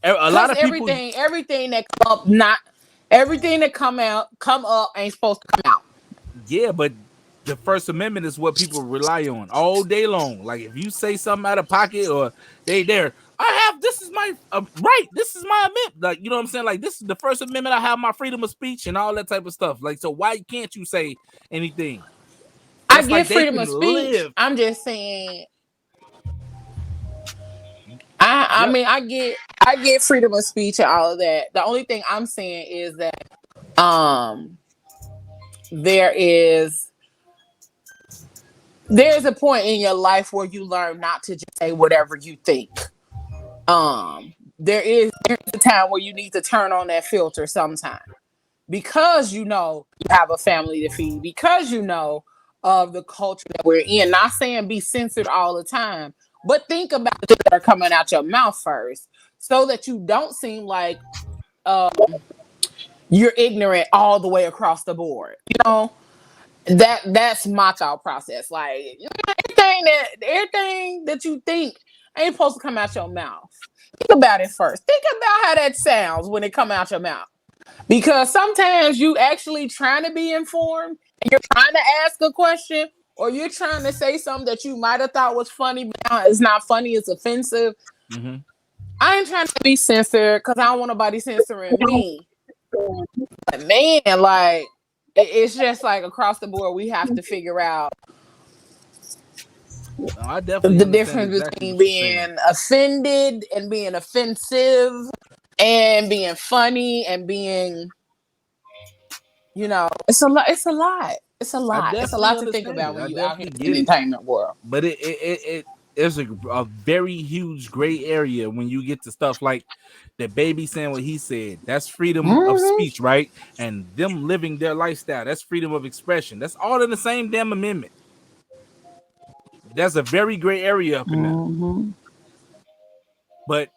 A lot of people... Everything that come up, everything that come up ain't supposed to come out. Yeah, but the First Amendment is what people rely on all day long. Like if you say something out of pocket or this is my right, this is my amendment. Like, you know what I'm saying? Like, this is the First Amendment. I have my freedom of speech and all that type of stuff. Like, so why can't you say anything? I get freedom of speech. I'm just saying. I mean, I get freedom of speech and all of that. The only thing I'm saying is that there's a point in your life where you learn not to just say whatever you think. There's a time where you need to turn on that filter sometime, because you know you have a family to feed, because you know of the culture that we're in. Not saying be censored all the time, but think about the things that are coming out your mouth first, so that you don't seem like you're ignorant all the way across the board. You know, that's my thought process. Like, you know, everything that you think ain't supposed to come out your mouth. Think about it first. Think about how that sounds when it come out your mouth. Because sometimes you actually trying to be informed and you're trying to ask a question, or you're trying to say something that you might have thought was funny, but now it's not funny, it's offensive. Mm-hmm. I ain't trying to be censored because I don't want nobody censoring me. But man, like, it's just like across the board, we have to figure out the difference between being offended and being offensive and being funny and being, you know, it's a lot. It's a lot. It's a lot. It's a lot to think about when you out here in the entertainment world. But it is a very huge gray area when you get to stuff like Dababy saying what he said. That's freedom of speech, right? And them living their lifestyle. That's freedom of expression. That's all in the same damn amendment. That's a very gray area up in there. But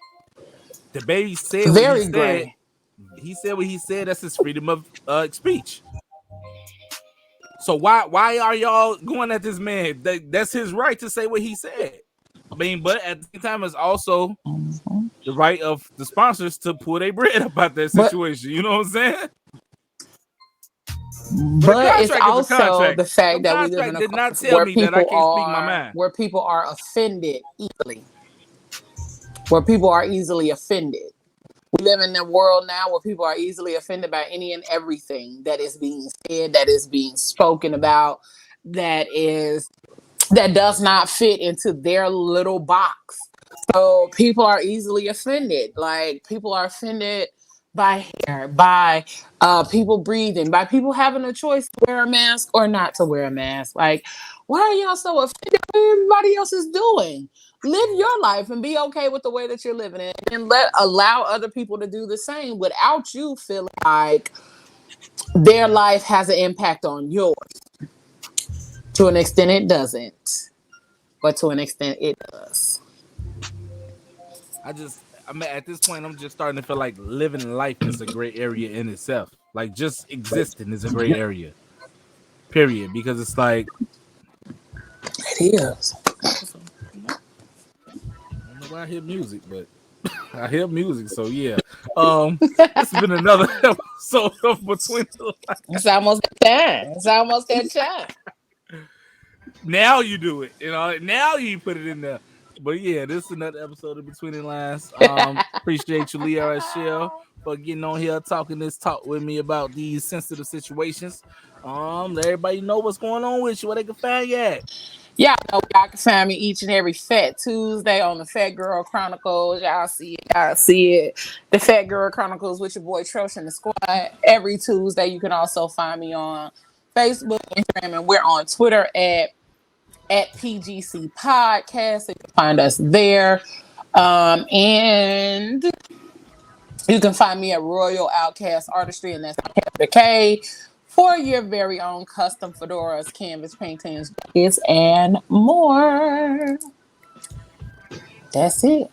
Dababy said what he said. He said what he said. That's his freedom of speech. So why are y'all going at this man? That's his right to say what he said. I mean, but at the same time, it's also the right of the sponsors to pull their bread about that situation. You know what I'm saying? But it's also the fact that we live in a country where people are offended easily. Where people are easily offended. We live in a world now where people are easily offended by any and everything that is being said, that is being spoken about, that does not fit into their little box. So people are easily offended. Like people are offended by hair, by people breathing, by people having a choice to wear a mask or not to wear a mask. Like, why are y'all so offended by what everybody else is doing? Live your life and be okay with the way that you're living it, and allow other people to do the same without you feeling like their life has an impact on yours. To an extent, it doesn't, but to an extent, it does. At this point, I'm just starting to feel like living life is a great area in itself. Like just existing is a great area. Period. Because it's like it is. I don't know why I hear music, but I hear music, so yeah. This has been another episode of Between the Lines. It's almost that time. It's almost that time. Now you do it, now you put it in there. But yeah, this is another episode of Between the Lines. Appreciate you, Leah Rachelle, for getting on here talking this talk with me about these sensitive situations. Let everybody know what's going on with you, where they can find you at. Y'all know y'all can find me each and every Fat Tuesday on the Fat Girl Chronicles. Y'all see it. The Fat Girl Chronicles with your boy Troche and the squad. Every Tuesday, you can also find me on Facebook, Instagram, and we're on Twitter at PGC Podcast. You can find us there. And you can find me at Royal Outcast Artistry, and that's the K, for your very own custom fedoras, canvas paintings, jackets, and more. That's it.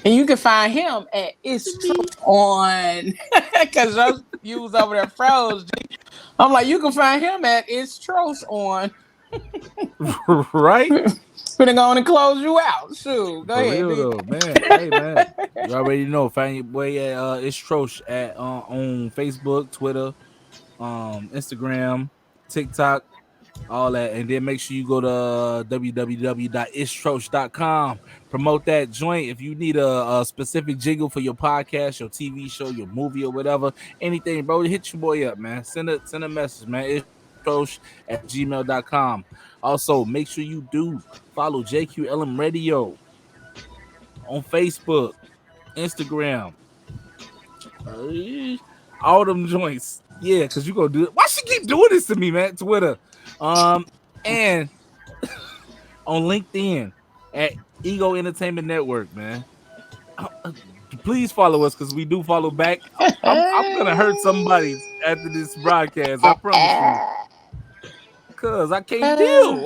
And you can find him at It's Troche on, because you was over there froze. I'm like, you can find him at It's Troche on. Right? Gonna go on and close you out. Shoot, go ahead, real though, man. Hey, man, you already know. Find your boy at It's Troche at on Facebook, Twitter, Instagram, TikTok, all that, and then make sure you go to www.itstroche.com. Promote that joint. If you need a specific jingle for your podcast, your TV show, your movie, or whatever, anything, bro, hit your boy up, man. Send a message, man. itstroche@gmail.com. Also, make sure you do follow JQLM Radio on Facebook, Instagram, all them joints. Yeah, because you gonna do it. Why she keep doing this to me, man? Twitter, and on LinkedIn at Ego Entertainment Network, man. Please follow us because we do follow back. I'm gonna hurt somebody after this broadcast. I promise you. Cause I can't deal.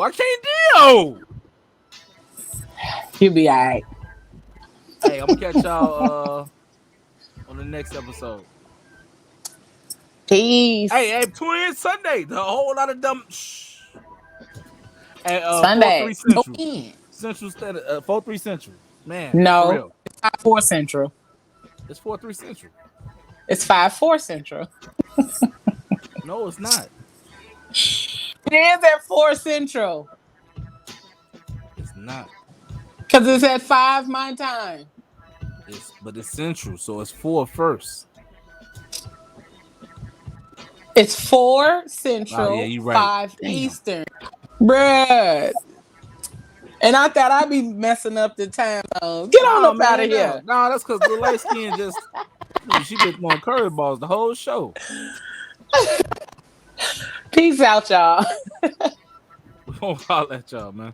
You be all right. Hey, I'm gonna catch y'all on the next episode. Peace. Hey, tune in Sunday. The whole lot of dumb. At Sunday. 4-3 Central Standard. 4-3 Central. Man, no, for real. It's 5-4 Central. It's 4-3 Central. It's 5-4 Central. No, it's not. It is at 4 Central. It's not. Because it's at 5 my time. But it's Central, so it's 4 first. It's 4 Central, yeah, you right. 5 Eastern. Bruh. And I thought I'd be messing up the time zone. Get on up out of here. No, that's because the light skin just... she been throwing curveballs the whole show. Peace out, y'all. We're gonna holler at y'all, man.